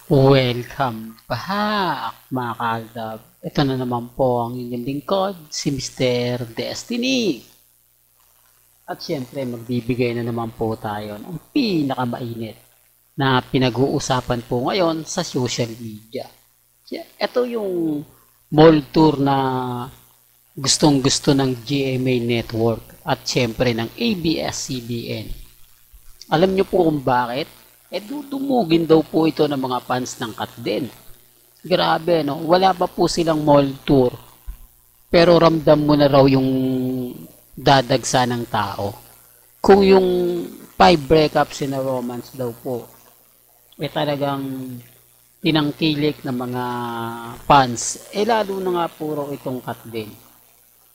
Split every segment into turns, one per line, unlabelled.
Welcome back mga kaaldab. Ito na naman po ang inyong lingkod, si Mr. Destiny. At syempre magbibigay na naman po tayo ng pinakamainit na pinag-uusapan po ngayon sa social media. Ito yung mall tour na gustong gusto ng GMA Network at syempre ng ABS-CBN. Alam nyo po kung bakit? Dudumugin daw po ito ng mga fans ng Katden. Grabe, no? Wala pa po silang mall tour. Pero ramdam mo na raw yung dadagsa ng tao. Kung yung 5 breakups in a romance daw po, talagang tinangkilik ng mga fans. Lalo na nga puro itong Katden.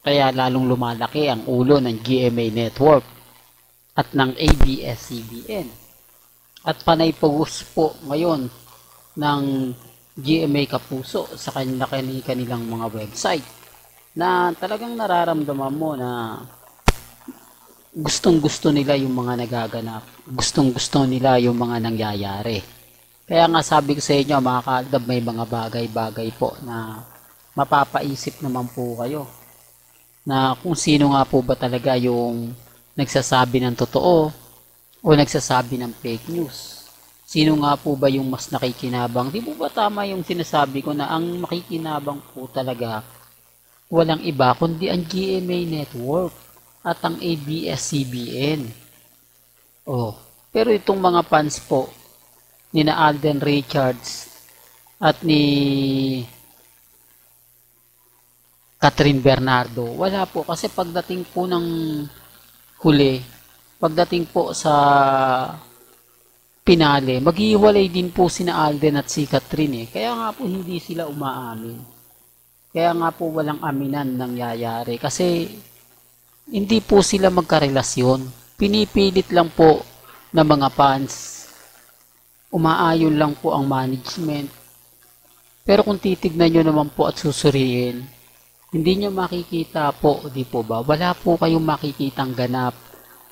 Kaya lalong lumalaki ang ulo ng GMA Network at ng ABS-CBN. At panay post po ngayon ng GMA Kapuso sa kanilang mga website na talagang nararamdaman mo na gustong gusto nila yung mga nagaganap, gustong gusto nila yung mga nangyayari. Kaya nga sabi ko sa inyo mga kaaldab, may mga bagay-bagay po na mapapaisip naman po kayo na kung sino nga po ba talaga yung nagsasabi ng totoo o nagsasabi ng fake news. Sino nga po ba yung mas nakikinabang? Di po ba tama yung sinasabi ko na ang makikinabang po talaga walang iba kundi ang GMA Network at ang ABS-CBN. Pero itong mga fans po ni na Alden Richards at ni Catherine Bernardo, wala po kasi pagdating po ng huli, pagdating po sa pinale, maghihiwalay din po sina Alden at si Catherine. Kaya nga po hindi sila umaamin. Kaya nga po walang aminan nangyayari. Kasi hindi po sila magkarelasyon. Pinipilit lang po ng mga fans. Umaayon lang po ang management. Pero kung titignan nyo naman po at susuriin, hindi nyo makikita po, di po ba? Wala po kayong makikitang ganap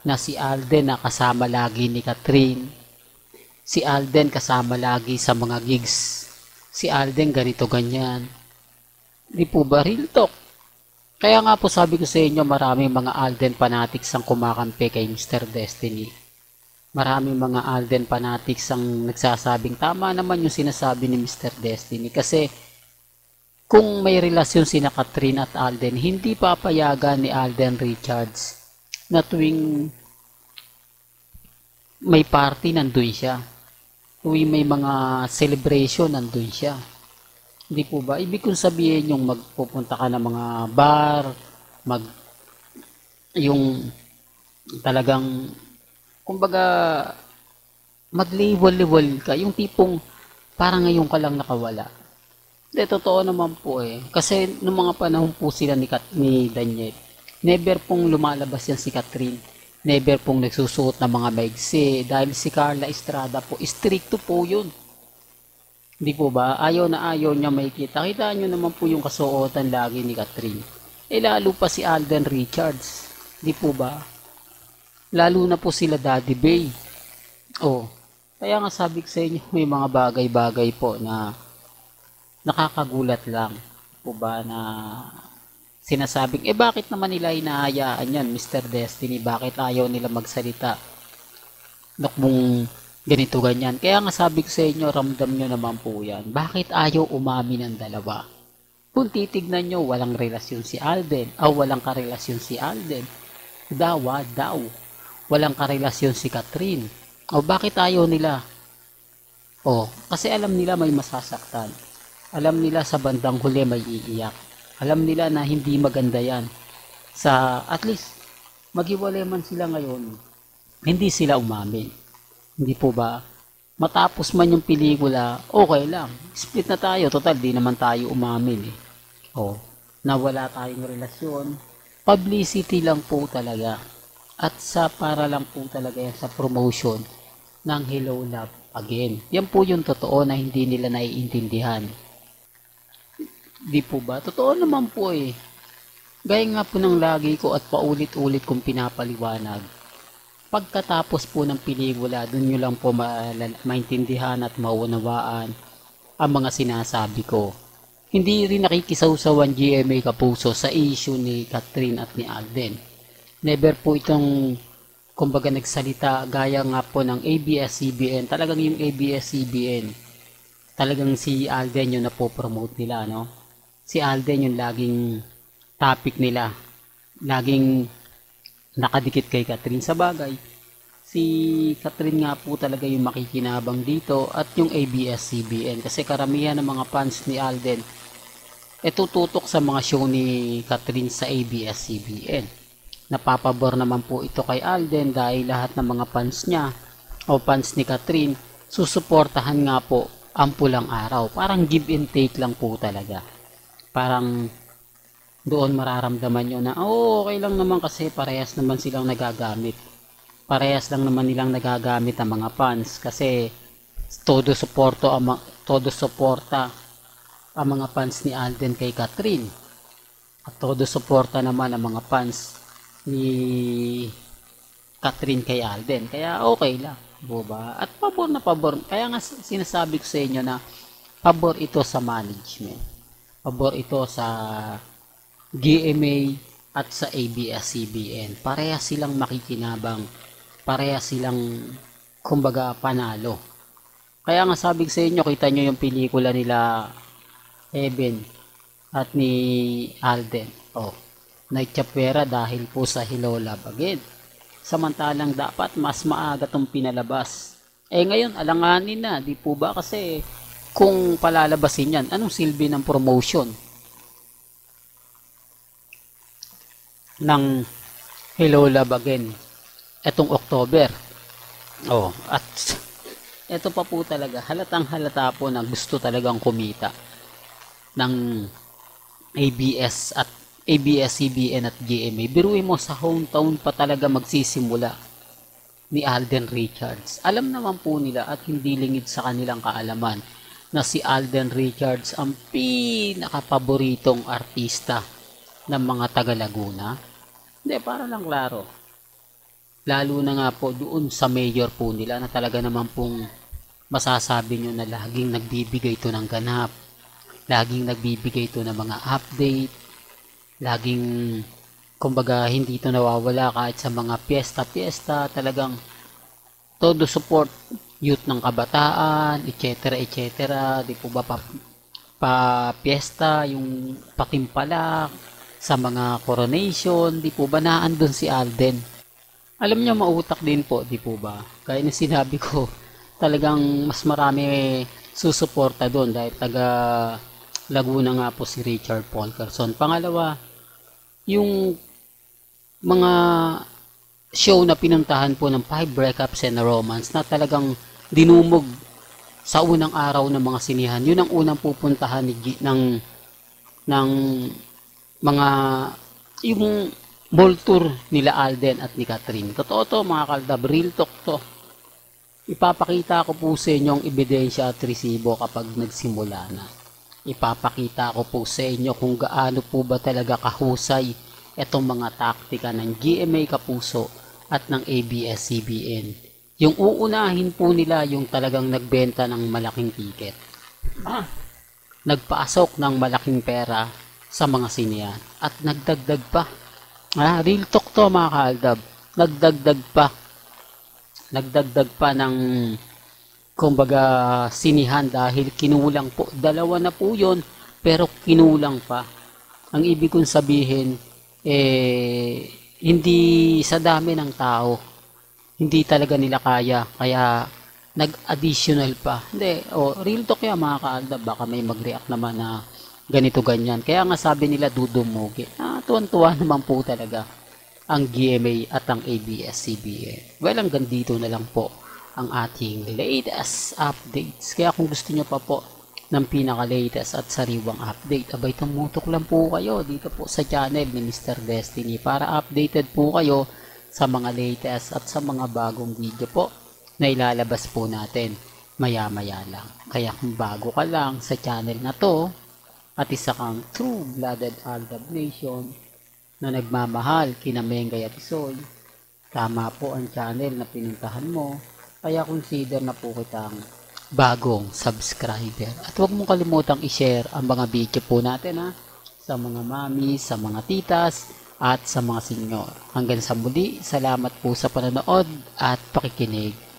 na si Alden na kasama lagi ni Catherine. Si Alden kasama lagi sa mga gigs. Si Alden ganito ganyan. Di po ba? Real talk. Kaya nga po sabi ko sa inyo, maraming mga Alden fanatics ang kumakampi kay Mr. Destiny. Maraming mga Alden fanatics ang nagsasabing tama naman yung sinasabi ni Mr. Destiny. Kasi kung may relasyon sina Catherine at Alden, hindi papayagan ni Alden Richards na tuwing may party nandun siya. Tuwing may mga celebration nandun siya. Hindi po ba? Ibig kong sabihin yung magpupunta ka ng mga bar, yung talagang, kumbaga, mag-level ka. Yung tipong parang ngayon ka lang nakawala. Hindi, totoo naman po eh. Kasi nung mga panahon po sila ni Daniel, never pong lumalabas yan si Catherine. Never pong nagsusuot ng mga maigsi. Dahil si Carla Estrada po, stricto po yun. Hindi po ba? Ayaw na ayaw niya makikita. Kita nyo naman po yung kasuotan lagi ni Catherine. Lalo pa si Alden Richards. Hindi po ba? Lalo na po sila Daddy Bay. Kaya nga sabi ko sa inyo, may mga bagay-bagay po na nakakagulat lang. Po ba na sinasabing, bakit naman nila hinahayaan yan, Mr. Destiny? Bakit ayaw nila magsalita? Nakmong ganito, ganyan. Kaya nga sabi ko sa inyo, ramdam nyo naman po yan. Bakit ayaw umamin ng dalawa? Kung titignan nyo, walang relasyon si Alden. Walang karelasyon si Alden. Daw. Walang karelasyon si Catherine. Bakit ayaw nila? Kasi alam nila may masasaktan. Alam nila sa bandang huli may iiyak. Alam nila na hindi maganda yan. At least, maghiwalay man sila ngayon, hindi sila umamin. Hindi po ba? Matapos man yung pelikula, okay lang. Split na tayo. Total, di naman tayo umamin eh. Nawala tayong relasyon. Publicity lang po talaga. At para lang po talaga yan sa promotion ng Hello Love Again. Yan po yung totoo na hindi nila naiintindihan. Di po ba? Totoo naman po eh. Gaya nga po ng lagi ko at paulit-ulit kong pinapaliwanag. Pagkatapos po ng pelikula, dun nyo lang po maintindihan at maunawaan ang mga sinasabi ko. Hindi rin nakikisawsawan GMA Kapuso sa issue ni Catherine at ni Alden. Never po itong kumbaga nagsalita gaya nga po ng ABS-CBN. Talagang yung ABS-CBN, talagang si Alden yung napopromote nila, no? Si Alden yung laging topic nila. Laging nakadikit kay Catherine. Sa bagay, si Catherine nga po talaga yung makikinabang dito at yung ABS-CBN. Kasi karamihan ng mga fans ni Alden tututok sa mga show ni Catherine sa ABS-CBN. Napapabor naman po ito kay Alden dahil lahat ng mga fans niya o fans ni Catherine susuportahan nga po ang Pulang Araw. Parang give and take lang po talaga. Parang doon mararamdaman nyo na okay lang naman kasi parehas naman silang nagagamit. Parehas lang naman nilang nagagamit ang mga fans kasi todo suporta ang mga fans ni Alden kay Catherine at todo suporta naman ang mga fans ni Catherine kay Alden, kaya okay lang, diba? At pabor na pabor, kaya nga sinasabi ko sa inyo na pabor ito sa management, pabor ito sa GMA at sa ABS-CBN. Parehas silang makikinabang, parehas silang kumbaga panalo. Kaya nga sabi ko sa inyo, kita nyo yung pelikula nila Evan at ni Alden. Night Chapera dahil po sa Hello Love Again. Samantalang dapat mas maaga itong pinalabas. Ngayon, alanganin na, di po ba? Kasi kung palalabasin yan, anong silbi ng promotion ng Hello Love Again etong October? At eto pa po talaga, halatang halata po na gusto talagang kumita ng ABS-CBN at GMA. Biruin mo, sa hometown pa talaga magsisimula ni Alden Richards. Alam naman po nila at hindi lingid sa kanilang kaalaman na si Alden Richards ang pinakapaboritong artista ng mga taga Laguna. Hindi, para lang klaro. Lalo na nga po doon sa mayor po nila na talaga naman pong masasabi nyo na laging nagbibigay ito ng ganap. Laging nagbibigay ito ng mga update. Laging, kumbaga, hindi ito nawawala kahit sa mga piyesta-piyesta. Talagang todo support, youth ng kabataan, etc. etc. Di po ba pa piyesta, yung patimpalak, sa mga coronation, di po ba naandun si Alden? Alam niyo, mautak din po, di po ba? Kaya na sinabi ko, talagang mas marami susuporta doon dahil taga Laguna nga po si Richard Polkerson. Pangalawa, yung mga show na pinuntahan po ng 5 Breakups and a Romance na talagang dinumog sa unang araw ng mga sinihan. Yun ang unang pupuntahan ng mga yung mall tour nila Alden at ni Catherine. Totoo to mga kaldab, real talk to. Ipapakita ko po sa inyo ang ebidensya at resibo kapag nagsimula na. Ipapakita ko po sa inyo kung gaano po ba talaga kahusay itong mga taktika ng GMA Kapuso at ng ABS-CBN. Yung uunahin po nila yung talagang nagbenta ng malaking ticket. Nagpasok ng malaking pera sa mga sinihan at nagdagdag pa. Real talk to mga kaaldab. Nagdagdag pa ng kumbaga sinihan dahil kinulang po. Dalawa na po yun, pero kinulang pa. Ang ibig kong sabihin, hindi sa dami ng tao, hindi talaga nila kaya nag-additional pa. Hindi, real talk yan mga kaaldab. Baka may mag-react naman na ganito ganyan. Kaya nga sabi nila dudumugi. Tuwan-tuwa naman po talaga ang GMA at ang ABS-CBN. Well, hanggang dito na lang po ang ating latest updates. Kaya kung gusto nyo pa po ng pinaka-latest at sariwang update, abay tumutok lang po kayo dito po sa channel ni Mr. Destiny para updated po kayo sa mga latest at sa mga bagong video po na ilalabas po natin maya-maya lang. Kaya kung bago ka lang sa channel na to at isa kang true-blooded Aldab Nation na nagmamahal kina Mengay at Isoy, tama po ang channel na pinuntahan mo. Kaya consider na po kitang bagong subscriber. At huwag mong kalimutang i-share ang mga video po natin sa mga mami, sa mga titas, at sa mga senyor. Hanggang sa muli, salamat po sa panonood at pakikinig.